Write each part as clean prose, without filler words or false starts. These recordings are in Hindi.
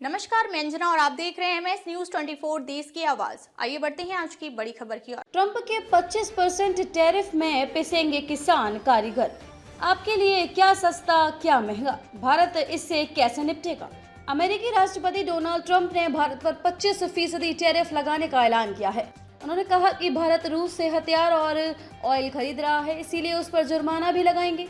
नमस्कार, मैं अंजना और आप देख रहे हैं MS न्यूज 24 देश की आवाज। आइए बढ़ते हैं आज की बड़ी खबर की ओर। ट्रंप के 25% टैरिफ में पिसेंगे किसान कारीगर। आपके लिए क्या सस्ता क्या महंगा, भारत इससे कैसे निपटेगा? अमेरिकी राष्ट्रपति डोनाल्ड ट्रंप ने भारत पर 25% टैरिफ लगाने का ऐलान किया है। उन्होंने कहा कि भारत रूस से हथियार और ऑयल खरीद रहा है, इसीलिए उस पर जुर्माना भी लगाएंगे।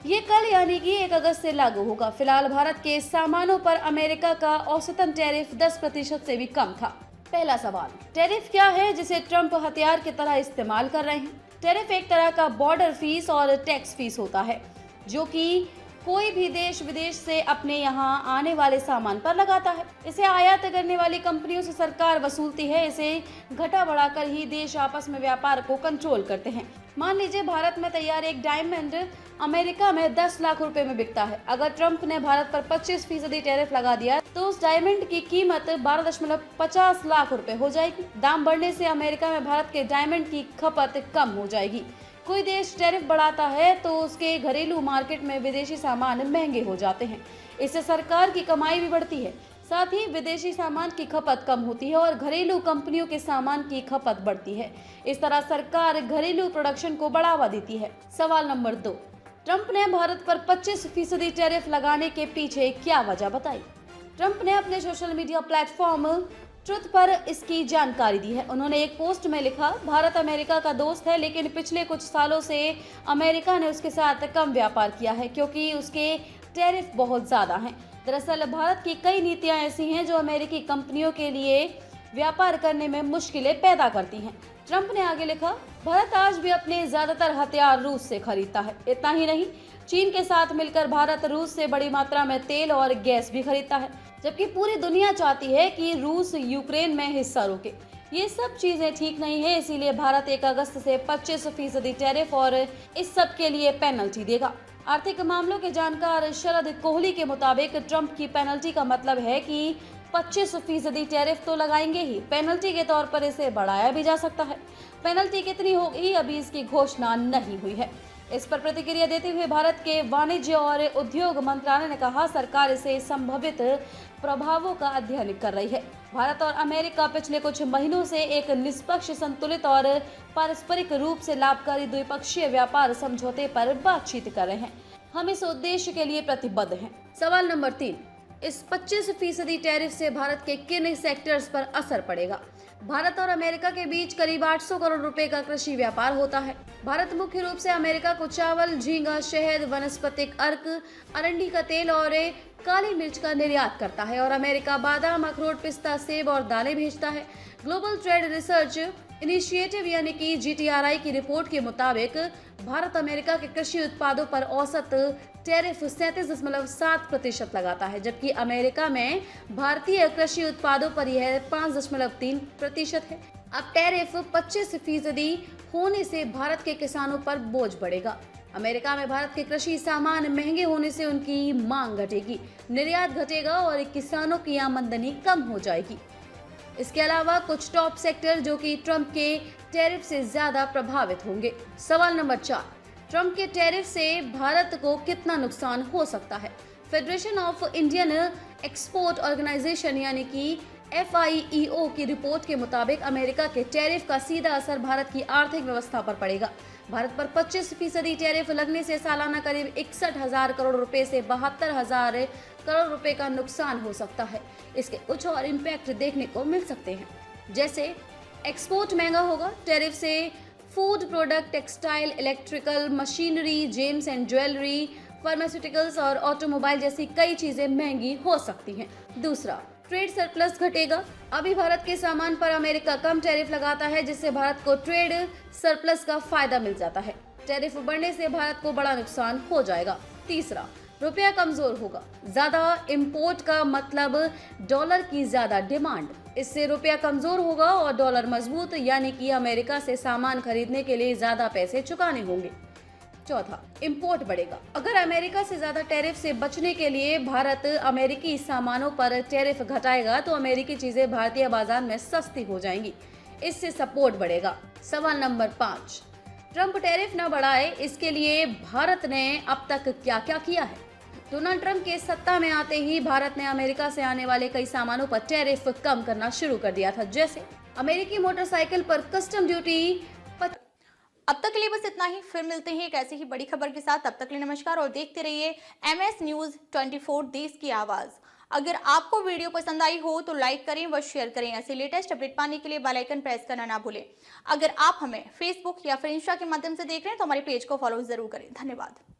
ये कल यानी कि 1 अगस्त से लागू होगा। फिलहाल भारत के सामानों पर अमेरिका का औसतन टैरिफ 10% से भी कम था। पहला सवाल, टैरिफ क्या है जिसे ट्रंप हथियार की तरह इस्तेमाल कर रहे हैं? टैरिफ एक तरह का बॉर्डर फीस और टैक्स फीस होता है जो कि कोई भी देश विदेश से अपने यहाँ आने वाले सामान पर लगाता है। इसे आयात करने वाली कंपनियों से सरकार वसूलती है। इसे घटा बढ़ाकर ही देश आपस में व्यापार को कंट्रोल करते हैं। मान लीजिए भारत में तैयार एक डायमंड अमेरिका में 10 लाख रुपए में बिकता है। अगर ट्रंप ने भारत पर 25% टैरिफ लगा दिया तो उस डायमंड की कीमत 12.50 लाख रुपए हो जाएगी। दाम बढ़ने से अमेरिका में भारत के डायमंड की खपत कम हो जाएगी। कोई देश टैरिफ बढ़ाता है तो उसके घरेलू मार्केट में विदेशी सामान महंगे हो जाते हैं। इससे सरकार की कमाई भी बढ़ती है, साथ ही विदेशी सामान की खपत कम होती है और घरेलू कंपनियों के सामान की खपत बढ़ती है। इस तरह सरकार घरेलू प्रोडक्शन को बढ़ावा देती है। सवाल नंबर 2, ट्रंप ने भारत पर 25% टैरिफ लगाने के पीछे क्या वजह बताई? ट्रंप ने अपने सोशल मीडिया प्लेटफॉर्म ट्रुथ पर इसकी जानकारी दी है। उन्होंने एक पोस्ट में लिखा, भारत अमेरिका का दोस्त है, लेकिन पिछले कुछ सालों से अमेरिका ने उसके साथ कम व्यापार किया है क्योंकि उसके टैरिफ बहुत ज्यादा हैं। दरअसल भारत की कई नीतियां ऐसी हैं जो अमेरिकी कंपनियों के लिए व्यापार करने में मुश्किलें पैदा करती हैं। ट्रंप ने आगे लिखा, भारत आज भी अपने ज्यादातर हथियार रूस से खरीदता है। इतना ही नहीं, चीन के साथ मिलकर भारत रूस से बड़ी मात्रा में तेल और गैस भी खरीदता है, जबकि पूरी दुनिया चाहती है कि रूस यूक्रेन में हिस्सा रोके। ये सब चीजें ठीक नहीं है, इसीलिए भारत 1 अगस्त से 25% टैरिफ और इस सब के लिए पेनल्टी देगा। आर्थिक मामलों के जानकार शरद कोहली के मुताबिक ट्रंप की पेनल्टी का मतलब है कि 25% टैरिफ तो लगाएंगे ही, पेनल्टी के तौर पर इसे बढ़ाया भी जा सकता है। पेनल्टी कितनी होगी अभी इसकी घोषणा नहीं हुई है। इस पर प्रतिक्रिया देते हुए भारत के वाणिज्य और उद्योग मंत्रालय ने कहा, सरकार इसे संभावित प्रभावों का अध्ययन कर रही है। भारत और अमेरिका पिछले कुछ महीनों से एक निष्पक्ष, संतुलित और पारस्परिक रूप से लाभकारी द्विपक्षीय व्यापार समझौते पर बातचीत कर रहे हैं। हम इस उद्देश्य के लिए प्रतिबद्ध हैं। सवाल नंबर 3, इस 25% टैरिफ से भारत के किन सेक्टर्स पर असर पड़ेगा? भारत और अमेरिका के बीच करीब 800 करोड़ रुपए का कृषि व्यापार होता है। भारत मुख्य रूप से अमेरिका को चावल, झींगा, शहद, वनस्पतिक अर्क, अरंडी का तेल और काली मिर्च का निर्यात करता है और अमेरिका बादाम, अखरोट, पिस्ता, सेब और दालें भेजता है। ग्लोबल ट्रेड रिसर्च इनिशिएटिव यानी कि GTRI की रिपोर्ट के मुताबिक भारत अमेरिका के कृषि उत्पादों पर औसत टैरिफ 37.7% लगाता है, जबकि अमेरिका में भारतीय कृषि उत्पादों पर यह 5.3% है। अब टैरिफ 25% होने से भारत के किसानों पर बोझ बढ़ेगा। अमेरिका में भारत के कृषि सामान महंगे होने से उनकी मांग घटेगी, निर्यात घटेगा और किसानों की आमदनी कम हो जाएगी। इसके अलावा कुछ टॉप सेक्टर जो कि ट्रंप के टैरिफ से ज्यादा प्रभावित होंगे। सवाल नंबर 4, ट्रंप के टैरिफ से भारत को कितना नुकसान हो सकता है? Federation of Indian Export Organisation यानी कि FIEO की रिपोर्ट के मुताबिक अमेरिका के टैरिफ का सीधा असर भारत की आर्थिक व्यवस्था पर पड़ेगा। भारत पर 25% टैरिफ लगने से सालाना करीब 61,000 करोड़ रुपए से 72,000 करोड़ रुपए का नुकसान हो सकता है। इसके कुछ और इम्पैक्ट देखने को मिल सकते हैं, जैसे एक्सपोर्ट महंगा होगा। टैरिफ से food product, textile, electrical machinery, James and jewellery, pharmaceuticals और ऑटोमोबाइल जैसी कई चीजें महंगी हो सकती हैं। दूसरा, ट्रेड सरप्लस घटेगा। अभी भारत के सामान पर अमेरिका कम टैरिफ लगाता है, जिससे भारत को ट्रेड सरप्लस का फायदा मिल जाता है। टैरिफ बढ़ने से भारत को बड़ा नुकसान हो जाएगा। तीसरा, रुपया कमजोर होगा। ज्यादा इंपोर्ट का मतलब डॉलर की ज्यादा डिमांड, इससे रुपया कमजोर होगा और डॉलर मजबूत, यानी कि अमेरिका से सामान खरीदने के लिए ज्यादा पैसे चुकाने होंगे। चौथा, इंपोर्ट बढ़ेगा। अगर अमेरिका से ज्यादा टैरिफ से बचने के लिए भारत अमेरिकी सामानों पर टैरिफ घटाएगा तो अमेरिकी चीजें भारतीय बाजार में सस्ती हो जाएंगी, इससे सपोर्ट बढ़ेगा। सवाल नंबर 5, ट्रंप टैरिफ न बढ़ाए इसके लिए भारत ने अब तक क्या क्या किया है? डोनाल्ड ट्रंप के सत्ता में आते ही भारत ने अमेरिका से आने वाले कई सामानों पर टैरिफ कम करना शुरू कर दिया था, जैसे अमेरिकी मोटरसाइकिल पर कस्टम ड्यूटी। अब तक के लिए बस इतना ही, फिर मिलते हैं एक ऐसी ही बड़ी खबर के साथ। तब तक के लिए नमस्कार और देखते रहिए MS न्यूज़ 24 देश की आवाज़। अगर आपको वीडियो पसंद आई हो तो लाइक करें व शेयर करें। ऐसे लेटेस्ट अपडेट पाने के लिए बेल आइकन प्रेस करना ना भूलें। अगर आप हमें फेसबुक या फिर इंस्टा के माध्यम से देख रहे हैं तो हमारे पेज को फॉलो जरूर करें। धन्यवाद।